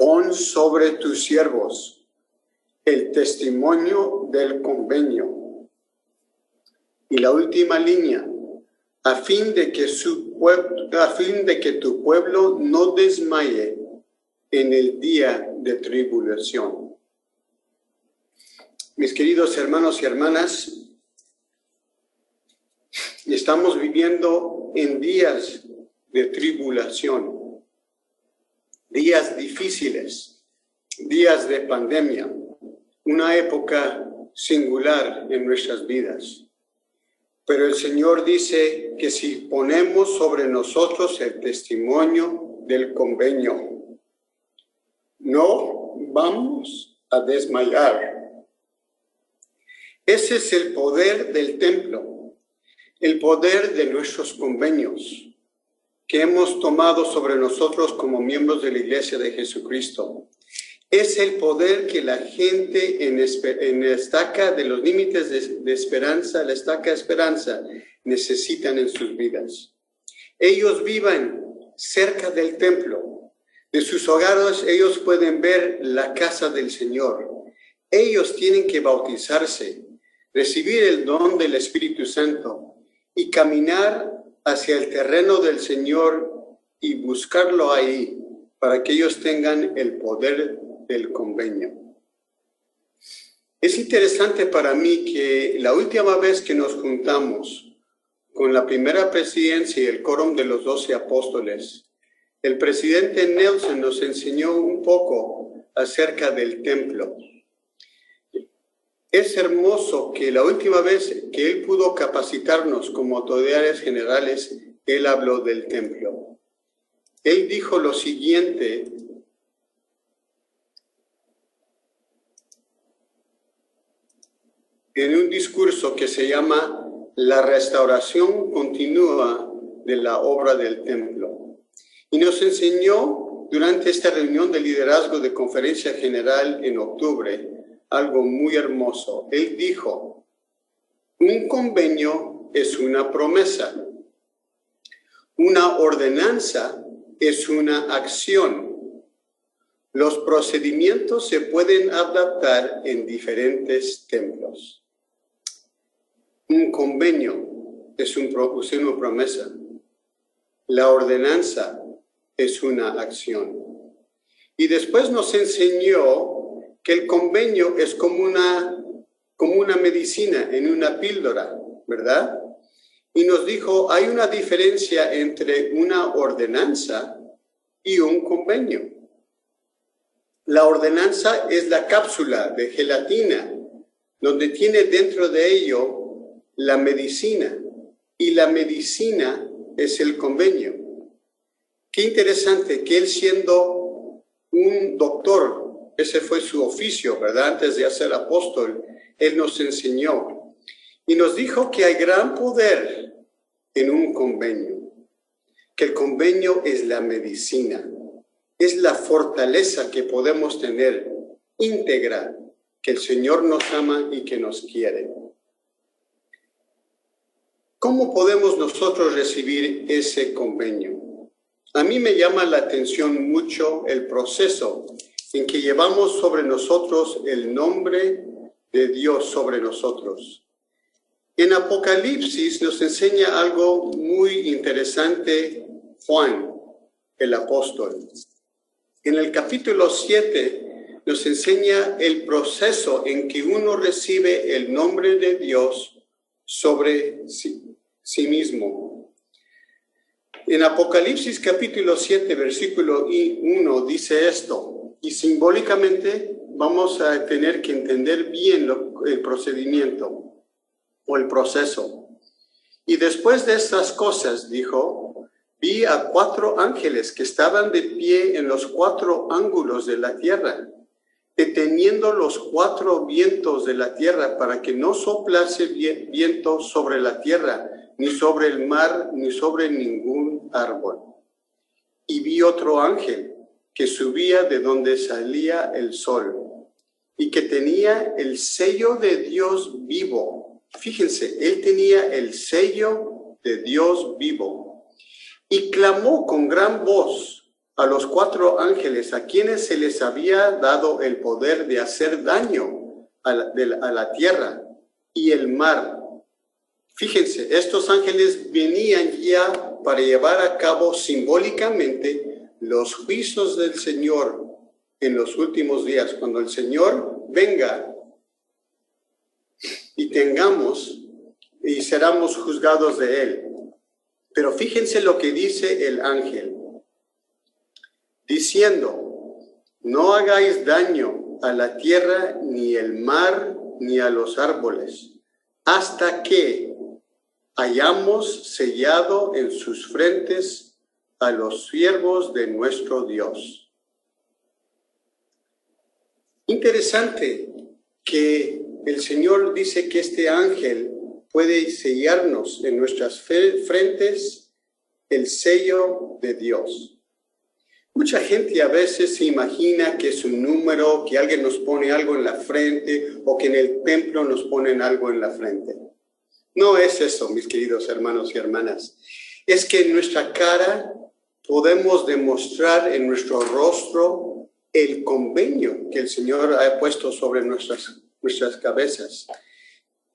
Pon sobre tus siervos el testimonio del convenio. Y la última línea, a fin de que tu pueblo no desmaye en el día de tribulación. Mis queridos hermanos y hermanas, estamos viviendo en días de tribulación, días difíciles, días de pandemia, una época singular en nuestras vidas. Pero el Señor dice que si ponemos sobre nosotros el testimonio del convenio, no vamos a desmayar. Ese es el poder del templo, el poder de nuestros convenios que hemos tomado sobre nosotros como miembros de la Iglesia de Jesucristo. Es el poder que la gente en la estaca de los límites de esperanza, la estaca de esperanza, necesitan en sus vidas. Ellos vivan cerca del templo. De sus hogares ellos pueden ver la casa del Señor. Ellos tienen que bautizarse, recibir el don del Espíritu Santo y caminar hacia el terreno del Señor y buscarlo ahí para que ellos tengan el poder del convenio. Es interesante para mí que la última vez que nos juntamos con la primera presidencia y el quórum de los 12 apóstoles, el presidente Nelson nos enseñó un poco acerca del templo. Es hermoso que la última vez que él pudo capacitarnos como autoridades generales, él habló del templo. Él dijo lo siguiente: en un discurso que se llama La restauración continua de la obra del templo. Y nos enseñó durante esta reunión de liderazgo de conferencia general en octubre algo muy hermoso. Él dijo: un convenio es una promesa, una ordenanza es una acción. Los procedimientos se pueden adaptar en diferentes templos. Un convenio es una promesa. La ordenanza es una acción. Y después nos enseñó que el convenio es como una medicina en una píldora, ¿verdad? Y nos dijo, hay una diferencia entre una ordenanza y un convenio. La ordenanza es la cápsula de gelatina, donde tiene dentro de ello la medicina, y la medicina es el convenio. Qué interesante que él, siendo un doctor, ese fue su oficio, ¿verdad? Antes de ser apóstol, él nos enseñó y nos dijo que hay gran poder en un convenio, que el convenio es la medicina, es la fortaleza que podemos tener íntegra, que el Señor nos ama y que nos quiere. ¿Cómo podemos nosotros recibir ese convenio? A mí me llama la atención mucho el proceso en que llevamos sobre nosotros el nombre de Dios sobre nosotros. En Apocalipsis nos enseña algo muy interesante Juan, el apóstol. En el capítulo 7 nos enseña el proceso en que uno recibe el nombre de Dios sobre sí mismo. En Apocalipsis capítulo 7, versículo 1 dice esto, y simbólicamente vamos a tener que entender bien el procedimiento o el proceso. Y después de estas cosas, dijo, vi a 4 ángeles que estaban de pie en los 4 ángulos de la tierra, deteniendo los 4 vientos de la tierra para que no soplase viento sobre la tierra, ni sobre el mar, ni sobre ningún árbol. Y vi otro ángel que subía de donde salía el sol y que tenía el sello de Dios vivo. Fíjense, él tenía el sello de Dios vivo y clamó con gran voz a los 4 ángeles a quienes se les había dado el poder de hacer daño a la tierra y el mar. Fíjense, estos ángeles venían ya para llevar a cabo simbólicamente los juicios del Señor en los últimos días, cuando el Señor venga y seramos juzgados de Él. Pero fíjense lo que dice el ángel, diciendo: no hagáis daño a la tierra, ni el mar, ni a los árboles, hasta que hayamos sellado en sus frentes a los siervos de nuestro Dios. Interesante que el Señor dice que este ángel puede sellarnos en nuestras frentes el sello de Dios. Mucha gente a veces se imagina que es un número, que alguien nos pone algo en la frente o que en el templo nos ponen algo en la frente. No es eso, mis queridos hermanos y hermanas. Es que en nuestra cara podemos demostrar en nuestro rostro el convenio que el Señor ha puesto sobre nuestras cabezas.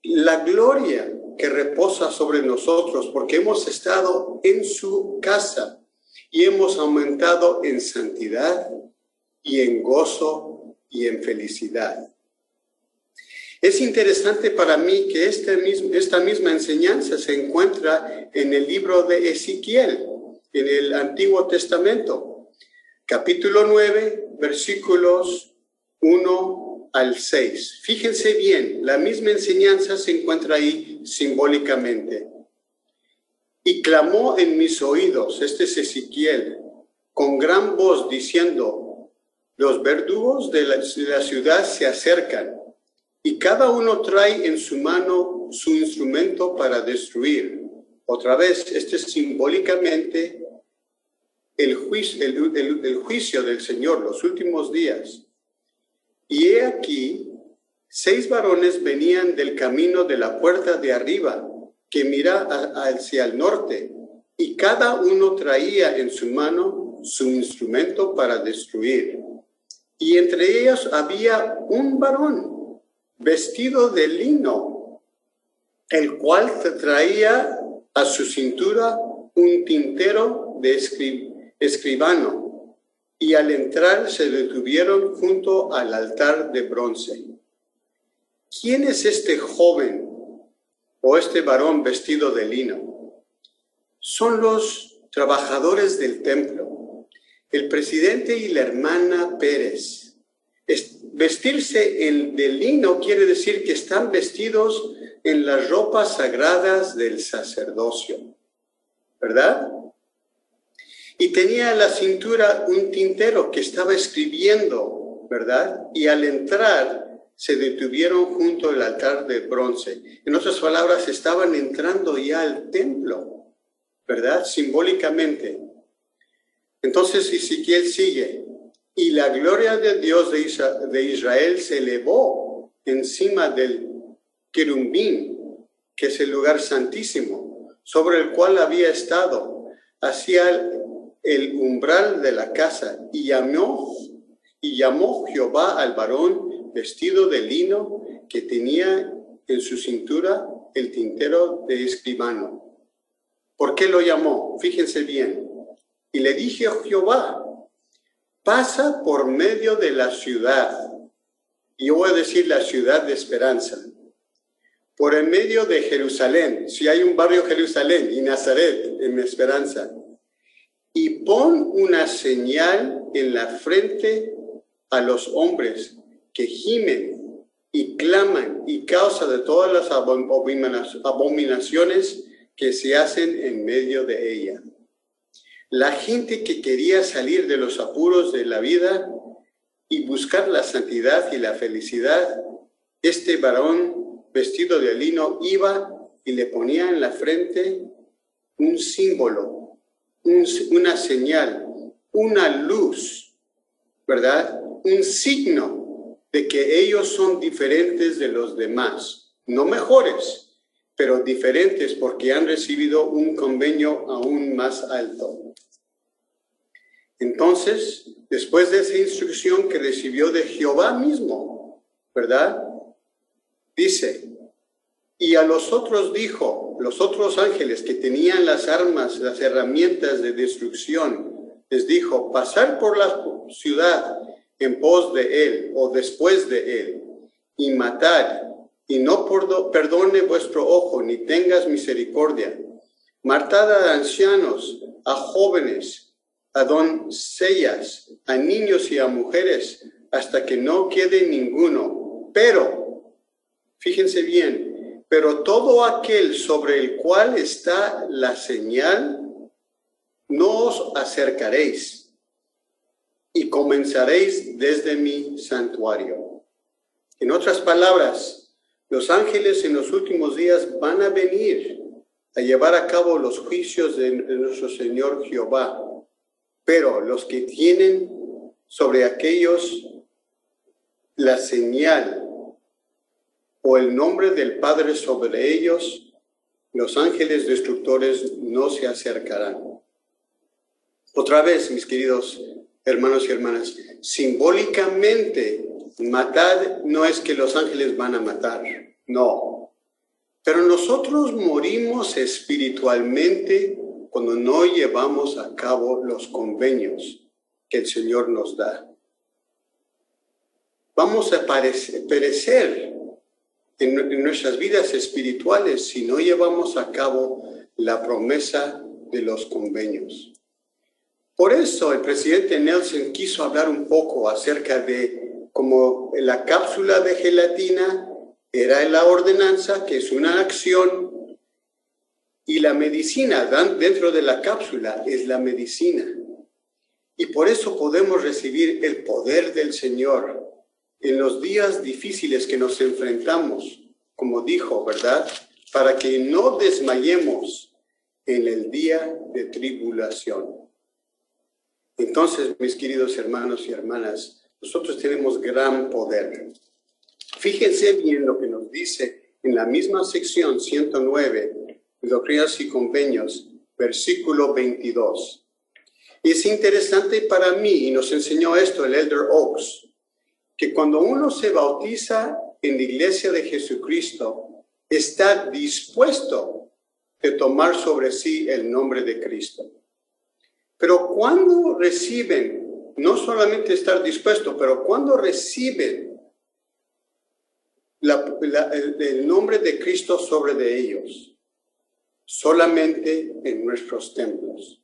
La gloria que reposa sobre nosotros porque hemos estado en su casa y hemos aumentado en santidad y en gozo y en felicidad. Es interesante para mí que esta misma enseñanza se encuentra en el libro de Ezequiel, en el Antiguo Testamento, capítulo 9, versículos 1 al 6. Fíjense bien, la misma enseñanza se encuentra ahí simbólicamente. Y clamó en mis oídos, este es Ezequiel, con gran voz diciendo: los verdugos de la ciudad se acercan, y cada uno trae en su mano su instrumento para destruir. Otra vez, este es simbólicamente el juicio del Señor, los últimos días. Y he aquí, 6 varones venían del camino de la puerta de arriba, que mira hacia el norte, y cada uno traía en su mano su instrumento para destruir. Y entre ellos había un varón vestido de lino, el cual traía a su cintura un tintero de escribano, y al entrar se detuvieron junto al altar de bronce. ¿Quién es este joven o este varón vestido de lino? Son los trabajadores del templo, el presidente y la hermana Pérez. Vestirse de lino quiere decir que están vestidos en las ropas sagradas del sacerdocio, ¿verdad? Y tenía en la cintura un tintero que estaba escribiendo, ¿verdad? Y al entrar se detuvieron junto al altar de bronce. En otras palabras, estaban entrando ya al templo, ¿verdad? Simbólicamente. Entonces Ezequiel sigue: y la gloria de Dios de Israel se elevó encima del querubín, que es el lugar santísimo, sobre el cual había estado, hacia el umbral de la casa, y llamó Jehová al varón vestido de lino que tenía en su cintura el tintero de escribano. ¿Por qué lo llamó? Fíjense bien. Y le dije a Jehová: pasa por medio de la ciudad, y yo voy a decir la ciudad de esperanza, por el medio de Jerusalén, si hay un barrio Jerusalén, y Nazaret en esperanza, y pon una señal en la frente a los hombres que gimen y claman y causa de todas las abominaciones que se hacen en medio de ella. La gente que quería salir de los apuros de la vida y buscar la santidad y la felicidad, este varón vestido de lino iba y le ponía en la frente un símbolo, una señal, una luz, ¿verdad? Un signo de que ellos son diferentes de los demás, no mejores, pero diferentes porque han recibido un convenio aún más alto. Entonces, después de esa instrucción que recibió de Jehová mismo, ¿verdad? Dice, y a los otros dijo, los otros ángeles que tenían las armas, las herramientas de destrucción, les dijo, pasar por la ciudad en pos de él o después de él, y matar, y no perdone vuestro ojo, ni tengas misericordia. Matad a ancianos, a jóvenes, a doncellas, a niños y a mujeres, hasta que no quede ninguno. Pero, fíjense bien, pero todo aquel sobre el cual está la señal, no os acercaréis, y comenzaréis desde mi santuario. En otras palabras, los ángeles en los últimos días van a venir a llevar a cabo los juicios de nuestro Señor Jehová. Pero los que tienen sobre aquellos la señal o el nombre del Padre sobre ellos, los ángeles destructores no se acercarán. Otra vez, mis queridos hermanos y hermanas, simbólicamente, matar no es que los ángeles van a matar, no. Pero nosotros morimos espiritualmente cuando no llevamos a cabo los convenios que el Señor nos da. Vamos a perecer en nuestras vidas espirituales si no llevamos a cabo la promesa de los convenios. Por eso el presidente Nelson quiso hablar un poco acerca de cómo la cápsula de gelatina era la ordenanza, que es una acción, y la medicina dentro de la cápsula es la medicina. Y por eso podemos recibir el poder del Señor en los días difíciles que nos enfrentamos, como dijo, ¿verdad? Para que no desmayemos en el día de tribulación. Entonces, mis queridos hermanos y hermanas, nosotros tenemos gran poder. Fíjense bien lo que nos dice en la misma sección 109, Doctrinas y Convenios, versículo 22. Y es interesante para mí, y nos enseñó esto el Elder Oaks, que cuando uno se bautiza en la iglesia de Jesucristo, está dispuesto a tomar sobre sí el nombre de Cristo. Pero cuando reciben, no solamente estar dispuesto, pero cuando reciben el nombre de Cristo sobre de ellos, solamente en nuestros templos.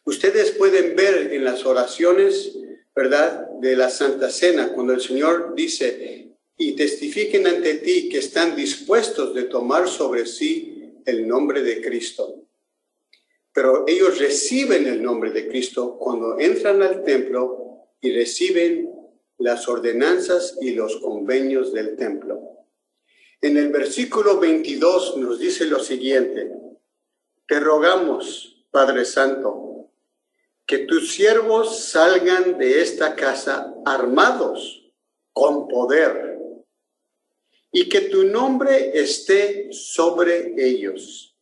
Ustedes pueden ver en las oraciones, ¿verdad?, de la Santa Cena, cuando el Señor dice, y testifiquen ante ti que están dispuestos de tomar sobre sí el nombre de Cristo. Pero ellos reciben el nombre de Cristo cuando entran al templo y reciben las ordenanzas y los convenios del templo. En el versículo 22 nos dice lo siguiente: te rogamos, Padre Santo, que tus siervos salgan de esta casa armados con poder y que tu nombre esté sobre ellos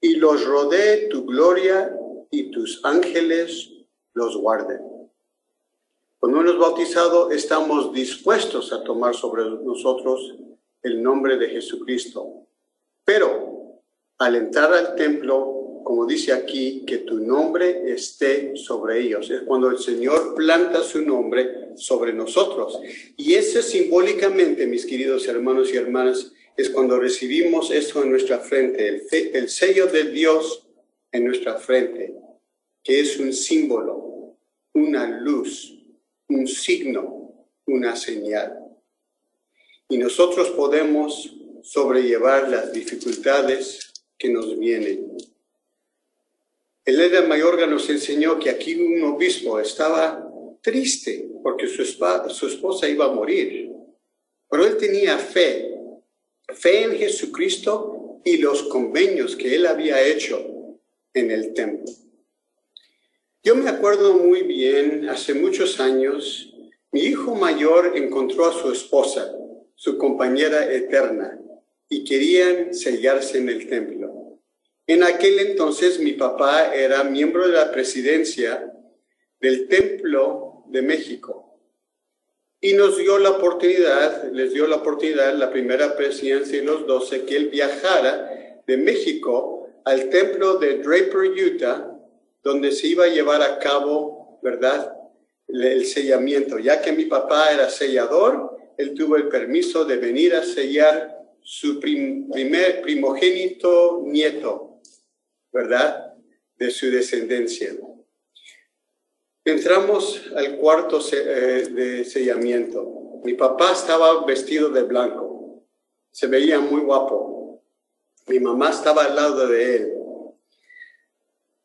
y los rodee tu gloria y tus ángeles los guarden. Cuando uno es bautizado, estamos dispuestos a tomar sobre nosotros el nombre de Jesucristo. Pero al entrar al templo, como dice aquí, que tu nombre esté sobre ellos. Es cuando el Señor planta su nombre sobre nosotros. Y ese simbólicamente, mis queridos hermanos y hermanas, es cuando recibimos esto en nuestra frente, el sello de Dios en nuestra frente, que es un símbolo, una luz, un signo, una señal. Y nosotros podemos sobrellevar las dificultades que nos vienen. El Elder Mayorga nos enseñó que aquí un obispo estaba triste porque su esposa iba a morir, pero él tenía fe en Jesucristo y los convenios que él había hecho en el templo. Yo me acuerdo muy bien, hace muchos años, mi hijo mayor encontró a su esposa, su compañera eterna, y querían sellarse en el templo. En aquel entonces mi papá era miembro de la presidencia del Templo de México. Y les dio la oportunidad, la primera presidencia y los 12, que él viajara de México al templo de Draper, Utah, donde se iba a llevar a cabo, ¿verdad?, el sellamiento. Ya que mi papá era sellador, él tuvo el permiso de venir a sellar su primer primogénito nieto, ¿verdad?, de su descendencia. Entramos al cuarto de sellamiento. Mi papá estaba vestido de blanco. Se veía muy guapo. Mi mamá estaba al lado de él.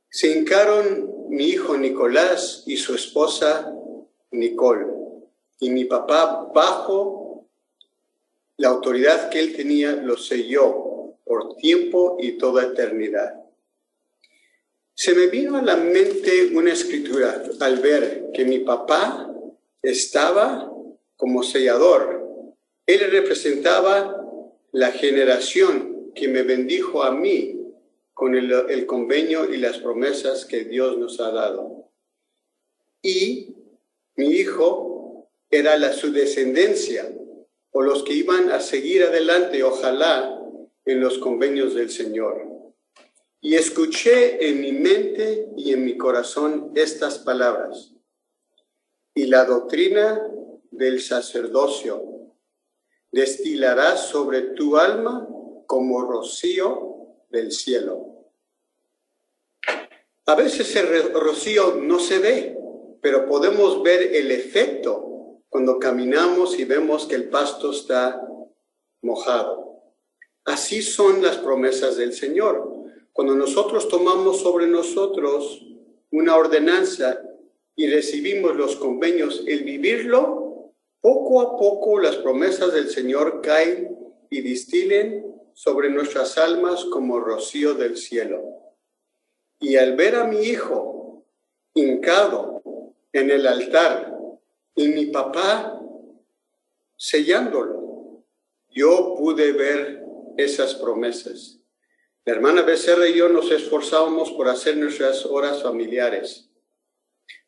Se hincaron mi hijo Nicolás y su esposa Nicole. Y mi papá, bajo la autoridad que él tenía, lo selló por tiempo y toda eternidad. Se me vino a la mente una escritura al ver que mi papá estaba como sellador. Él representaba la generación que me bendijo a mí con el convenio y las promesas que Dios nos ha dado. Y mi hijo era su descendencia, o los que iban a seguir adelante, ojalá, en los convenios del Señor. Y escuché en mi mente y en mi corazón estas palabras. Y la doctrina del sacerdocio destilará sobre tu alma como rocío del cielo. A veces el rocío no se ve, pero podemos ver el efecto cuando caminamos y vemos que el pasto está mojado. Así son las promesas del Señor. Cuando nosotros tomamos sobre nosotros una ordenanza y recibimos los convenios, el vivirlo, poco a poco las promesas del Señor caen y distilen sobre nuestras almas como rocío del cielo. Y al ver a mi hijo hincado en el altar y mi papá sellándolo, yo pude ver esas promesas. La hermana Becerra y yo nos esforzábamos por hacer nuestras horas familiares.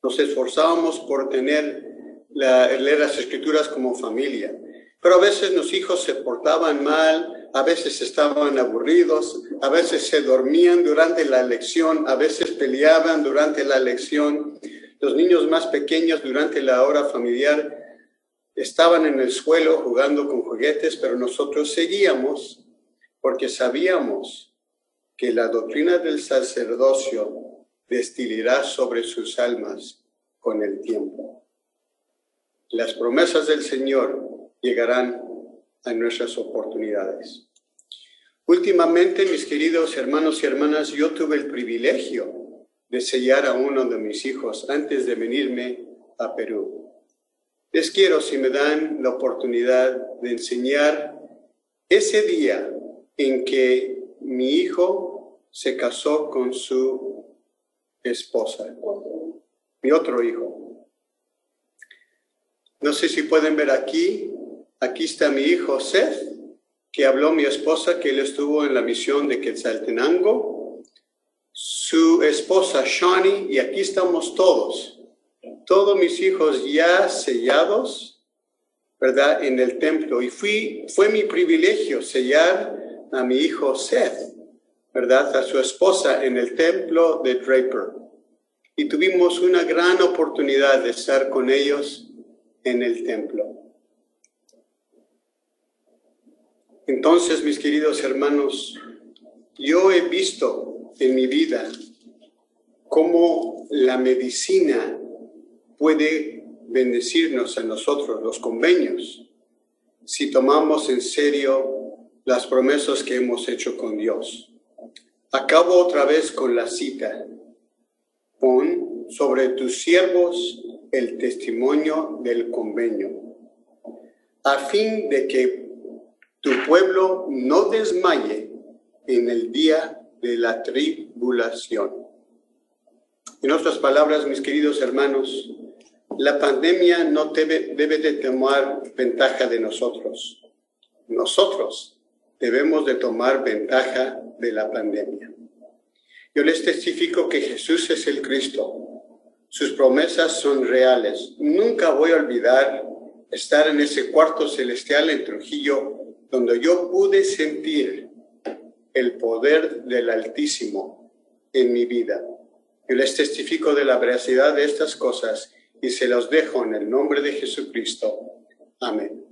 Nos esforzábamos por leer las escrituras como familia. Pero a veces los hijos se portaban mal, a veces estaban aburridos, a veces se dormían durante la lección, a veces peleaban durante la lección. Los niños más pequeños durante la hora familiar estaban en el suelo jugando con juguetes, pero nosotros seguíamos porque sabíamos que la doctrina del sacerdocio destilará sobre sus almas con el tiempo. Las promesas del Señor llegarán a nuestras oportunidades. Últimamente, mis queridos hermanos y hermanas, yo tuve el privilegio de sellar a uno de mis hijos antes de venirme a Perú. Les quiero, si me dan la oportunidad, de enseñar ese día en que mi hijo se casó con su esposa, mi otro hijo. No sé si pueden ver aquí está mi hijo Seth, que habló mi esposa, que él estuvo en la misión de Quetzaltenango, su esposa Shani, y aquí estamos todos mis hijos ya sellados, ¿verdad?, en el templo. Y fue mi privilegio sellar a mi hijo Seth, ¿verdad?, a su esposa en el templo de Draper. Y tuvimos una gran oportunidad de estar con ellos en el templo. Entonces, mis queridos hermanos, yo he visto en mi vida cómo la medicina puede bendecirnos a nosotros, los convenios, si tomamos en serio las promesas que hemos hecho con Dios. Acabo otra vez con la cita. Pon sobre tus siervos el testimonio del convenio, a fin de que tu pueblo no desmaye en el día de la tribulación. En otras palabras, mis queridos hermanos, la pandemia no debe de tomar ventaja de nosotros. Nosotros debemos de tomar ventaja de la pandemia. Yo les testifico que Jesús es el Cristo, Sus promesas son reales. Nunca voy a olvidar estar en ese cuarto celestial en Trujillo, donde yo pude sentir el poder del Altísimo en mi vida. Yo les testifico de la veracidad de estas cosas y se los dejo en el nombre de Jesucristo. Amén.